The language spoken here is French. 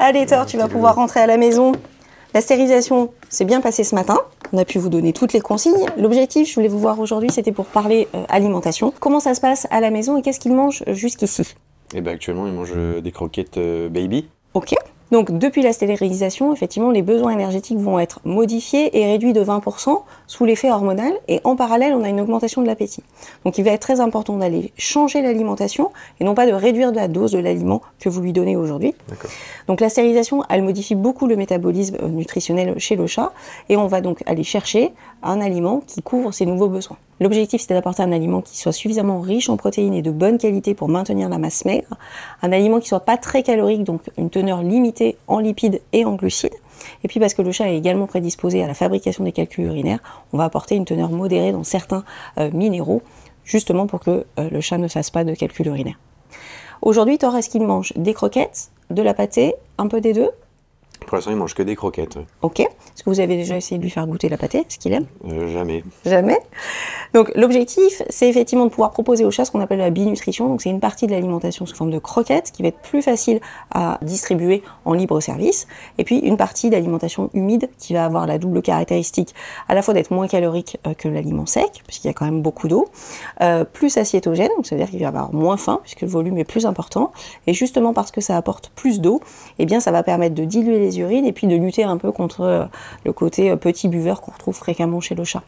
Allez Thor, tu vas pouvoir rentrer à la maison. La stérilisation s'est bien passée ce matin. On a pu vous donner toutes les consignes. L'objectif, je voulais vous voir aujourd'hui, c'était pour parler alimentation. Comment ça se passe à la maison et qu'est-ce qu'ils mangent jusqu'ici? Eh ben actuellement, ils mangent des croquettes baby. Ok. Donc depuis la stérilisation, effectivement, les besoins énergétiques vont être modifiés et réduits de 20% sous l'effet hormonal. Et en parallèle, on a une augmentation de l'appétit. Donc il va être très important d'aller changer l'alimentation et non pas de réduire la dose de l'aliment que vous lui donnez aujourd'hui. Donc la stérilisation, elle modifie beaucoup le métabolisme nutritionnel chez le chat. Et on va donc aller chercher un aliment qui couvre ses nouveaux besoins. L'objectif, c'est d'apporter un aliment qui soit suffisamment riche en protéines et de bonne qualité pour maintenir la masse maigre. Un aliment qui soit pas très calorique, donc une teneur limitée en lipides et en glucides. Et puis parce que le chat est également prédisposé à la fabrication des calculs urinaires, on va apporter une teneur modérée dans certains minéraux, justement pour que le chat ne fasse pas de calculs urinaires. Aujourd'hui, Thor, est-ce qu'il mange des croquettes, de la pâtée, un peu des deux? Pour l'instant, il mange que des croquettes. Ok. Est-ce que vous avez déjà essayé de lui faire goûter la pâtée? Est-ce qu'il aime? Jamais. Jamais. Donc l'objectif, c'est effectivement de pouvoir proposer au chat ce qu'on appelle la binutrition. Donc c'est une partie de l'alimentation sous forme de croquettes qui va être plus facile à distribuer en libre service. Et puis une partie d'alimentation humide qui va avoir la double caractéristique à la fois d'être moins calorique que l'aliment sec, puisqu'il y a quand même beaucoup d'eau, plus aciétogène, donc ça veut dire qu'il va avoir moins faim puisque le volume est plus important. Et justement parce que ça apporte plus d'eau, eh bien ça va permettre de diluer les urines et puis de lutter un peu contre le côté petit buveur qu'on retrouve fréquemment chez le chat.